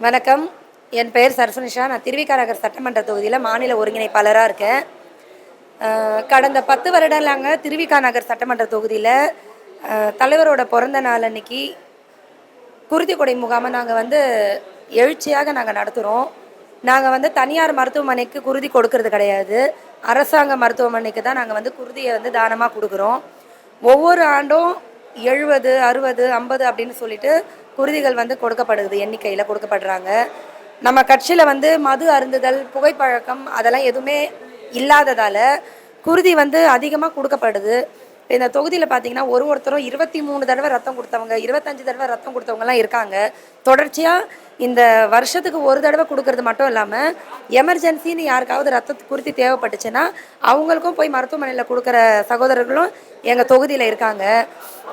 வணக்கம். என் பெயர் சரஸ்வனிஷா. நான் திருவிக நகர் சட்டமன்ற தொகுதியில் மாநில ஒருங்கிணைப்பாளராக இருக்கேன். கடந்த 10 வருடங்களாங்க திருவிக நகர் சட்டமன்ற தொகுதியில் தலைவரோட பிறந்த நாள் அன்னைக்கு குருதி கொடை முகாமை நாங்கள் எழுச்சியாக நடத்துகிறோம். நாங்கள் தனியார் மருத்துவமனைக்கு குருதி கொடுக்கறது கிடையாது. அரசாங்க மருத்துவமனைக்கு தான் நாங்கள் குருதியை தானமாக கொடுக்குறோம். ஒவ்வொரு ஆண்டும் 70, 60, 50 அப்படின்னு சொல்லிட்டு குருதிகள் கொடுக்கப்படுது, எண்ணிக்கையில் கொடுக்கப்படுறாங்க. நம்ம கட்சியில் மது அருந்துதல், புகைப்பழக்கம் அதெல்லாம் எதுவுமே இல்லாததால் குருதி அதிகமாக கொடுக்கப்படுது. இந்த தொகுதியில் பார்த்தீங்கன்னா ஒருத்தரும் 23 தடவை ரத்தம் கொடுத்தவங்க, 25 தடவை ரத்தம் கொடுத்தவங்கலாம் இருக்காங்க. தொடர்ச்சியாக இந்த வருஷத்துக்கு ஒரு தடவை கொடுக்கறது மட்டும் இல்லாமல் எமர்ஜென்சின்னு யாருக்காவது குருதி தேவைப்பட்டுச்சுன்னா அவங்களுக்கும் போய் மருத்துவமனையில் கொடுக்குற சகோதரர்களும் எங்கள் தொகுதியில் இருக்காங்க.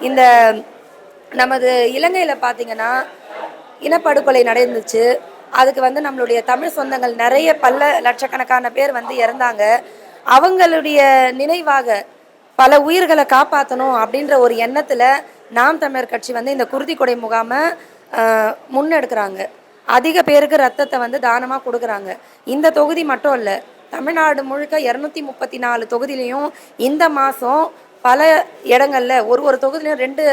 இந்த நமது இலங்கையில் பார்த்திங்கன்னா இனப்படுகொலை நடந்துச்சு. அதுக்கு நம்மளுடைய தமிழ் சொந்தங்கள் நிறைய பல லட்சக்கணக்கான பேர் இறந்தாங்க. அவங்களுடைய நினைவாக பல உயிர்களை காப்பாற்றணும் அப்படின்ற ஒரு எண்ணத்தில் நாம் தமிழர் கட்சி இந்த குருதி கொடை முகாமை முன்னெடுக்கிறாங்க. அதிக பேருக்கு ரத்தத்தை தானமாக கொடுக்குறாங்க. இந்த தொகுதி மட்டும் இல்லை, தமிழ்நாடு முழுக்க 234 தொகுதியிலையும் இந்த மாதம் பல இடங்களில் ஒரு தொகுதியிலையும் 2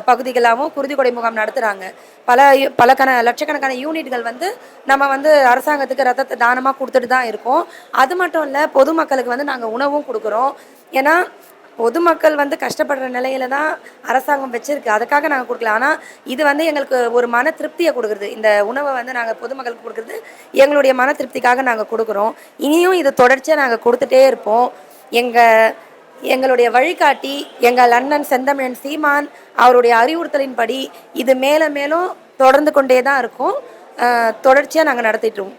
பகுதிகளாகவும் குருதி கொடை முகாம் நடத்துகிறாங்க. பல லட்சக்கணக்கான யூனிட்கள் நம்ம அரசாங்கத்துக்கு ரத்தத்தை தானமாக கொடுத்துட்டு தான் இருக்கோம். அது மட்டும் இல்லை, பொதுமக்களுக்கு நாங்கள் உணவும் கொடுக்குறோம். ஏன்னா பொதுமக்கள் கஷ்டப்படுற நிலையில தான் அரசாங்கம் வச்சிருக்கு, அதுக்காக நாங்கள் கொடுக்கல. ஆனால் இது எங்களுக்கு ஒரு மன திருப்தியை கொடுக்குறது. இந்த உணவை நாங்கள் பொதுமக்களுக்கு கொடுக்குறது எங்களுடைய மன திருப்திக்காக நாங்கள் கொடுக்குறோம். இனியும் இது தொடர்ச்சியாக நாங்கள் கொடுத்துட்டே இருப்போம். எங்களுடைய வழிகாட்டி எங்கள் அண்ணன் செந்தமிழன் சீமான் அவருடைய அறிவுறுத்தலின்படி இது மேலும் மேலும் தொடர்ந்து கொண்டே தான் இருக்கும். தொடர்ச்சியாக நாங்கள் நடத்திட்டுருவோம்.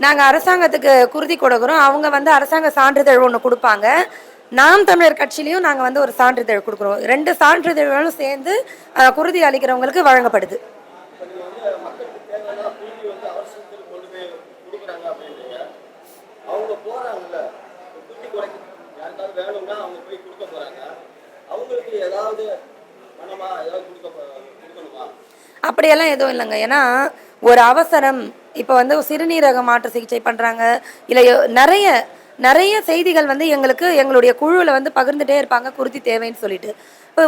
நாங்கள் அரசாங்கத்துக்கு குருதி கொடுக்குறோம். அவங்க அரசாங்க சான்றிதழ் ஒன்று கொடுப்பாங்க. நாம் தமிழர் கட்சியிலையும் நாங்கள் ஒரு சான்றிதழ் கொடுக்குறோம். 2 சான்றிதழ்களும் சேர்ந்து குருதி அளிக்கிறவங்களுக்கு வழங்கப்படுது. அப்படியெல்லாம் எதுவும் இல்லைங்க. ஏன்னா ஒரு அவசரம், இப்போ சிறுநீரக மாற்று சிகிச்சை பண்ணுறாங்க, இல்லை நிறைய நிறைய செய்திகள் எங்களுக்கு எங்களுடைய குழுவில் பகிர்ந்துட்டே இருப்பாங்க குருதி தேவைன்னு சொல்லிட்டு. இப்போ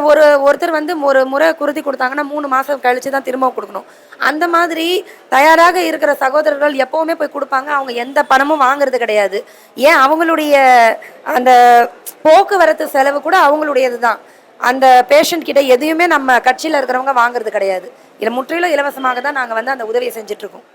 ஒருத்தர் ஒரு முறை குருதி கொடுத்தாங்கன்னா 3 மாதம் கழித்து தான் திரும்ப கொடுக்கணும். அந்த மாதிரி தயாராக இருக்கிற சகோதரர்கள் எப்போவுமே போய் கொடுப்பாங்க. அவங்க எந்த பணமும் வாங்குறது கிடையாது. ஏன் அவங்களுடைய அந்த போக்குவரத்து செலவு கூட அவங்களுடையது தான். அந்த பேஷண்ட் கிட்ட எதையுமே நம்ம கட்சியில் இருக்கிறவங்க வாங்குறது கிடையாது. இல்லை, முற்றிலும் இலவசமாக தான் நாங்கள் அந்த உதவியை செஞ்சிட்ருக்கோம்.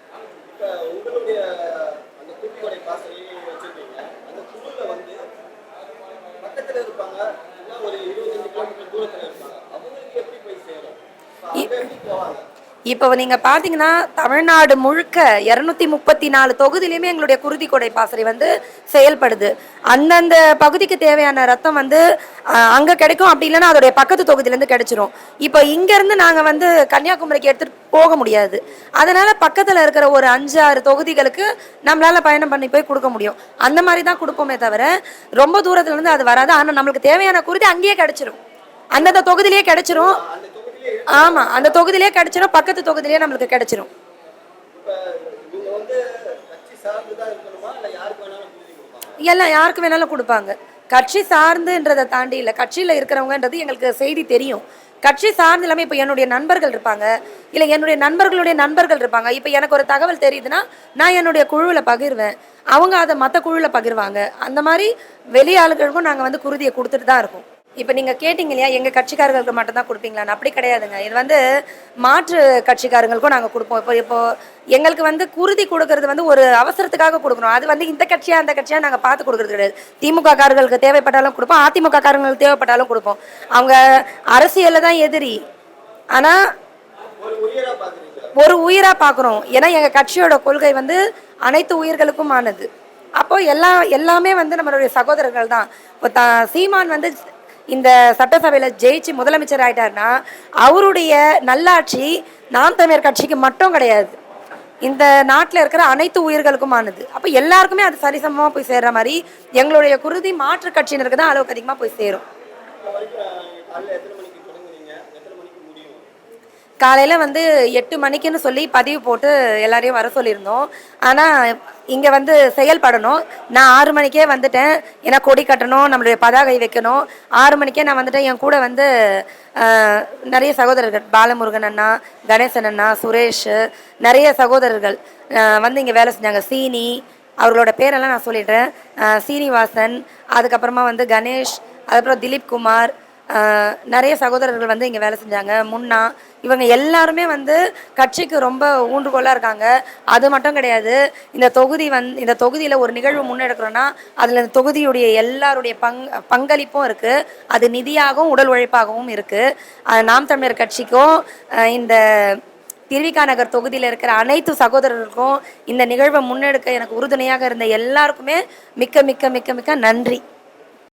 இப்போ நீங்கள் பார்த்தீங்கன்னா தமிழ்நாடு முழுக்க 234 தொகுதியிலையுமே எங்களுடைய குருதி கொடை பாசறை செயல்படுது. அந்தந்த பகுதிக்கு தேவையான ரத்தம் அங்கே கிடைக்கும். அப்படி இல்லைன்னா அதோடைய பக்கத்து தொகுதியிலேருந்து கிடைச்சிரும். இப்போ இங்கேருந்து நாங்கள் கன்னியாகுமரிக்கு எடுத்துகிட்டு போக முடியாது. அதனால் பக்கத்தில் இருக்கிற ஒரு 5-6 தொகுதிகளுக்கு நம்மளால் பயணம் பண்ணி போய் கொடுக்க முடியும். அந்த மாதிரி தான் கொடுப்போமே தவிர ரொம்ப தூரத்துலேருந்து அது வராது. ஆனால் நம்மளுக்கு தேவையான குருதி அங்கேயே கிடைச்சிரும், அந்தந்த தொகுதியிலேயே கிடைச்சிரும். ஆமா, அந்த தொகுதியிலே கிடைச்சிரும், பக்கத்து தொகுதியிலே நம்மளுக்கு கிடைச்சிரும். எல்லாம் யாருக்கு வேணாலும் கொடுப்பாங்க. கட்சி சார்ந்துன்றதை தாண்டி இல்லை, கட்சியில் இருக்கிறவங்கன்றது எங்களுக்கு செய்தி தெரியும். கட்சி சார்ந்து இல்லாமல் இப்போ என்னுடைய நண்பர்கள் இருப்பாங்க, இல்லை என்னுடைய நண்பர்களுடைய நண்பர்கள் இருப்பாங்க. இப்போ எனக்கு ஒரு தகவல் தெரியுதுன்னா நான் என்னுடைய குழுவில் பகிர்வேன், அவங்க அதை மற்ற குழுவில் பகிர்வாங்க. அந்த மாதிரி வெளியாளுகளுக்கும் நாங்கள் குருதியை கொடுத்துட்டு தான் இருக்கோம். இப்போ நீங்கள் கேட்டிங்க இல்லையா, எங்கள் கட்சிக்காரர்களுக்கு மட்டும்தான் கொடுப்பீங்களான்னு. அப்படி கிடையாதுங்க. இது மாற்று கட்சிக்காரங்களுக்கும் நாங்கள் கொடுப்போம். இப்போ எங்களுக்கு குருதி கொடுக்கறது ஒரு அவசரத்துக்காக கொடுக்கணும். அது இந்த கட்சியாக அந்த கட்சியாக நாங்கள் பார்த்து கொடுக்கறது கிடையாது. திமுக காரர்களுக்கு தேவைப்பட்டாலும் கொடுப்போம், அதிமுக காரங்களுக்கு தேவைப்பட்டாலும் கொடுப்போம். அவங்க அரசியலில் தான் எதிரி, ஆனால் ஒரு உயிராக பார்க்குறோம். ஏன்னா எங்கள் கட்சியோட கொள்கை அனைத்து உயிர்களுக்கும் ஆனது. அப்போது எல்லாமே நம்மளுடைய சகோதரர்கள் தான். இப்போ சீமான் இந்த சட்டசபையில் ஜெயிச்சு முதலமைச்சர் ஆயிட்டாருன்னா அவருடைய நல்லாட்சி நாம் தமிழர் கட்சிக்கு மட்டும் கிடையாது, இந்த நாட்டில் இருக்கிற அனைத்து உயிர்களுக்குமானது. அப்போ எல்லாருக்குமே அது சரிசமமாக போய் சேர்ற மாதிரி எங்களுடைய குருதி மாற்று கட்சியினருக்கு தான் அளவுக்கு அதிகமாக போய் சேரும். காலையில் வந்து 8 மணிக்குன்னு சொல்லி பதிவு போட்டு எல்லாரையும் வர சொல்லியிருந்தோம். ஆனால் இங்கே வந்து செயல்படணும். நான் 6 மணிக்கே வந்துட்டேன். ஏன்னா கொடி கட்டணும், நம்மளுடைய பதாகை வைக்கணும். 6 மணிக்கே நான் வந்துட்டேன். என் கூட வந்து நிறைய சகோதரர்கள், பாலமுருகன் அண்ணா, கணேசன் அண்ணா, சுரேஷ், நிறைய சகோதரர்கள் வந்து இங்கே வேலை செஞ்சாங்க. சீனி, அவர்களோட பேரெல்லாம் நான் சொல்லிடுறேன். சீனிவாசன், அதுக்கப்புறமா வந்து கணேஷ், அதுக்கப்புறம் திலீப் குமார், நிறைய சகோதரர்கள் வந்து இங்கே வேலை செஞ்சாங்க. முன்னா, இவங்க எல்லாருமே வந்து கட்சிக்கு ரொம்ப ஊன்றுகோலாக இருக்காங்க. அது மட்டும் கிடையாது, இந்த தொகுதியில் ஒரு நிகழ்வு முன்னெடுக்கிறோன்னா அதில் இந்த தொகுதியுடைய எல்லாருடைய பங்களிப்பும் இருக்குது. அது நிதியாகவும் உடல் உழைப்பாகவும் இருக்குது. நாம் தமிழர் கட்சிக்கும் இந்த திருவிக நகர் தொகுதியில் இருக்கிற அனைத்து சகோதரர்களுக்கும் இந்த நிகழ்வை முன்னெடுக்க எனக்கு உறுதுணையாக இருந்த எல்லாருக்குமே மிக்க மிக்க மிக்க மிக்க நன்றி.